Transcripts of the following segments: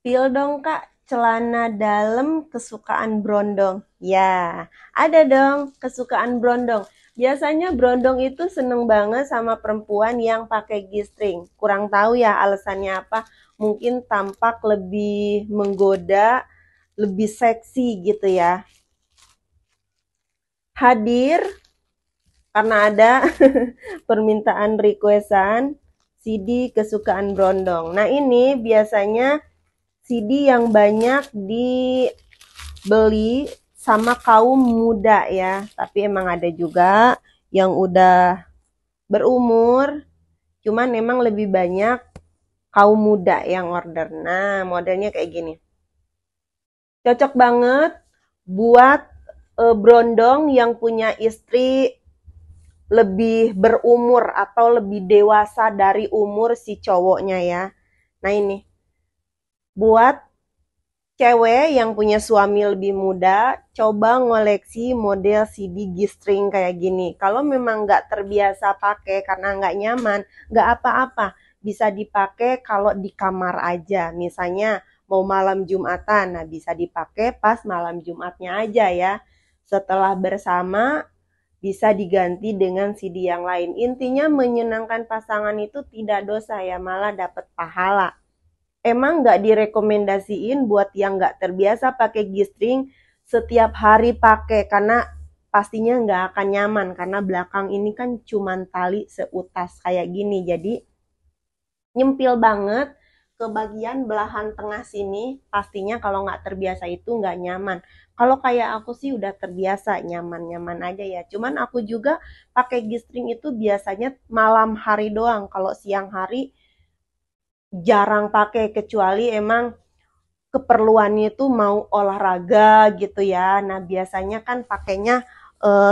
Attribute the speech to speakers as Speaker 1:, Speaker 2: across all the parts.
Speaker 1: Spill dong Kak, celana dalam kesukaan Brondong. Ya, ada dong kesukaan Brondong. Biasanya Brondong itu seneng banget sama perempuan yang pakai G-string. Kurang tahu ya alasannya apa. Mungkin tampak lebih menggoda, lebih seksi gitu ya. Hadir karena ada permintaan requestan CD kesukaan Brondong. Nah ini biasanya CD yang banyak dibeli sama kaum muda ya. Tapi emang ada juga yang udah berumur, cuman emang lebih banyak kaum muda yang order. Nah, modelnya kayak gini. Cocok banget buat brondong yang punya istri lebih berumur atau lebih dewasa dari umur si cowoknya ya. Nah ini, buat cewek yang punya suami lebih muda, coba ngoleksi model CD G-string kayak gini. Kalau memang nggak terbiasa pakai karena nggak nyaman, nggak apa-apa. Bisa dipakai kalau di kamar aja. Misalnya mau malam Jumatan, nah bisa dipakai pas malam Jumatnya aja ya. Setelah bersama, bisa diganti dengan CD yang lain. Intinya menyenangkan pasangan itu tidak dosa ya, malah dapat pahala. Emang nggak direkomendasiin buat yang nggak terbiasa pakai G-string setiap hari pakai karena pastinya nggak akan nyaman karena belakang ini kan cuman tali seutas kayak gini jadi nyempil banget ke bagian belahan tengah sini pastinya kalau nggak terbiasa itu nggak nyaman. Kalau kayak aku sih udah terbiasa nyaman-nyaman aja ya. Cuman aku juga pakai G-string itu biasanya malam hari doang. Kalau siang hari jarang pakai kecuali emang keperluannya itu mau olahraga gitu ya. Nah, biasanya kan pakainya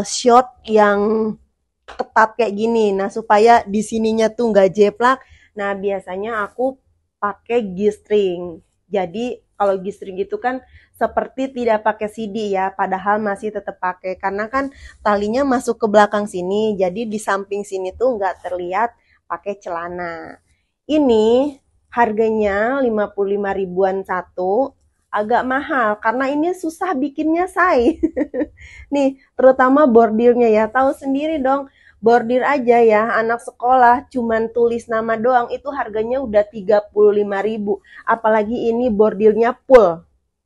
Speaker 1: short yang ketat kayak gini. Nah, supaya di sininya tuh nggak jeplak. Nah, biasanya aku pakai G-string. Jadi, kalau G-string itu kan seperti tidak pakai CD ya, padahal masih tetap pakai. Karena kan talinya masuk ke belakang sini, jadi di samping sini tuh nggak terlihat pakai celana. Ini harganya 55 ribuan satu, agak mahal karena ini susah bikinnya say. Nih, terutama bordirnya ya. Tahu sendiri dong, bordir aja ya, anak sekolah cuman tulis nama doang itu harganya udah 35 ribu. Apalagi ini bordirnya full.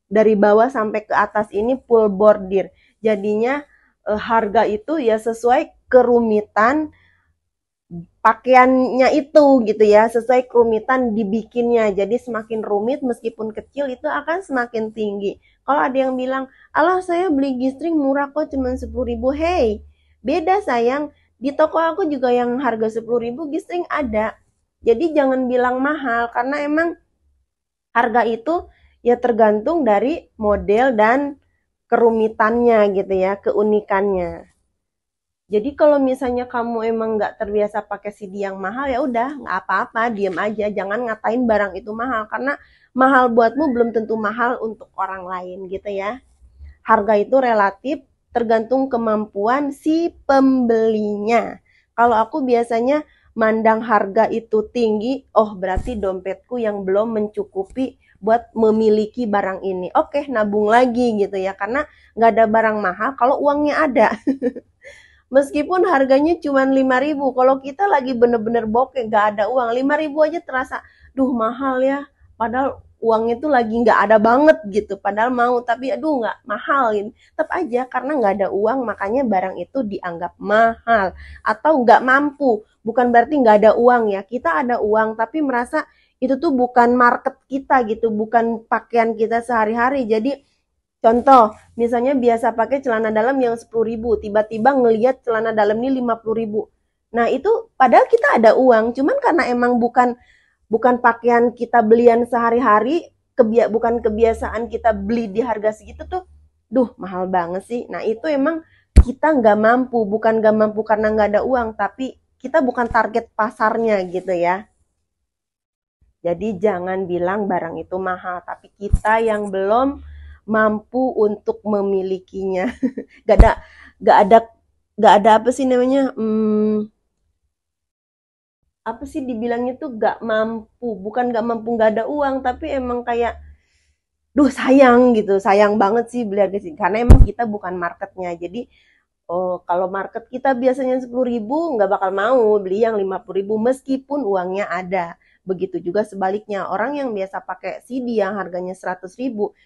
Speaker 1: Dari bawah sampai ke atas ini full bordir. Jadinya harga itu ya sesuai kerumitan pakaiannya itu gitu ya, sesuai kerumitan dibikinnya. Jadi semakin rumit meskipun kecil itu akan semakin tinggi. Kalau ada yang bilang, alah saya beli G-string murah kok cuma 10 ribu. Hey, beda sayang. Di toko aku juga yang harga 10 ribu G-string ada. Jadi jangan bilang mahal karena emang harga itu ya tergantung dari model dan kerumitannya gitu ya, keunikannya. Jadi kalau misalnya kamu emang nggak terbiasa pakai CD yang mahal ya udah nggak apa-apa, diem aja, jangan ngatain barang itu mahal karena mahal buatmu belum tentu mahal untuk orang lain gitu ya. Harga itu relatif tergantung kemampuan si pembelinya. Kalau aku biasanya mandang harga itu tinggi, oh berarti dompetku yang belum mencukupi buat memiliki barang ini. Oke, nabung lagi gitu ya, karena nggak ada barang mahal kalau uangnya ada. Meskipun harganya cuma 5 ribu, kalau kita lagi bener-bener bokeh gak ada uang, 5 ribu aja terasa duh mahal ya, padahal uangnya tuh lagi nggak ada banget gitu, padahal mau tapi aduh nggak mahal ini. Tetap aja karena nggak ada uang makanya barang itu dianggap mahal atau nggak mampu. Bukan berarti nggak ada uang ya, kita ada uang tapi merasa itu tuh bukan market kita gitu, bukan pakaian kita sehari-hari. Jadi contoh, misalnya biasa pakai celana dalam yang 10 ribu, tiba-tiba ngelihat celana dalam ini 50 ribu. Nah itu padahal kita ada uang, cuman karena emang bukan bukan pakaian kita belian sehari-hari, bukan kebiasaan kita beli di harga segitu tuh, duh mahal banget sih. Nah itu emang kita nggak mampu, bukan nggak mampu karena nggak ada uang, tapi kita bukan target pasarnya gitu ya. Jadi jangan bilang barang itu mahal, tapi kita yang belum mampu untuk memilikinya. Gak ada, gak ada, gak ada apa sih namanya? Apa sih dibilangnya tuh gak mampu? Bukan gak mampu, gak ada uang, tapi emang kayak duh sayang gitu, sayang banget sih beli harga sini karena emang kita bukan marketnya. Jadi kalau market kita biasanya 10.000 nggak bakal mau beli yang 50.000 meskipun uangnya ada. Begitu juga sebaliknya, orang yang biasa pakai CD yang harganya 100.000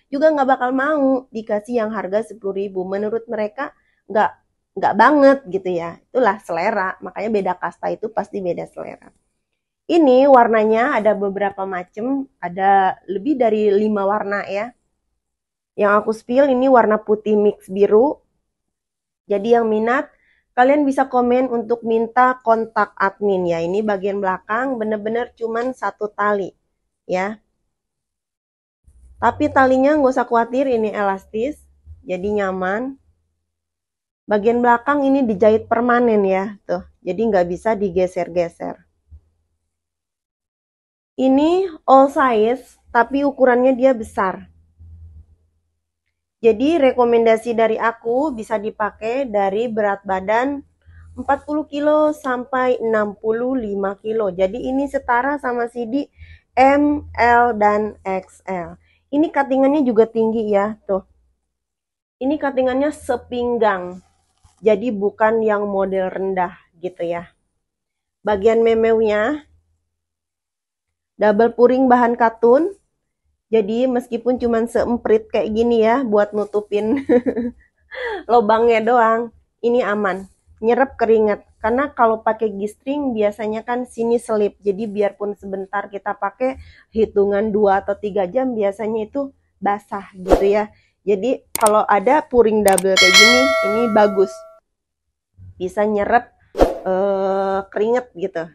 Speaker 1: juga nggak bakal mau dikasih yang harga 10.000. Menurut mereka nggak nggak banget gitu ya. Itulah selera, makanya beda kasta itu pasti beda selera. Ini warnanya ada beberapa macam, ada lebih dari 5 warna ya. Yang aku spill ini warna putih mix biru. Jadi yang minat, kalian bisa komen untuk minta kontak admin ya. Ini bagian belakang bener-bener cuman satu tali ya. Tapi talinya nggak usah khawatir, ini elastis, jadi nyaman. Bagian belakang ini dijahit permanen ya, tuh. Jadi nggak bisa digeser-geser. Ini all size, tapi ukurannya dia besar. Jadi rekomendasi dari aku bisa dipakai dari berat badan 40 kilo sampai 65 kilo. Jadi ini setara sama CD M, L, dan XL. Ini cuttingannya juga tinggi ya, tuh. Ini cuttingannya sepinggang. Jadi bukan yang model rendah gitu ya. Bagian memeunya double puring bahan katun. Jadi meskipun cuma seemprit kayak gini ya buat nutupin lubangnya doang, ini aman, nyerap keringat. Karena kalau pakai G-string biasanya kan sini selip. Jadi biarpun sebentar kita pakai hitungan 2 atau 3 jam biasanya itu basah gitu ya. Jadi kalau ada puring double kayak gini, ini bagus. Bisa nyerap keringat gitu.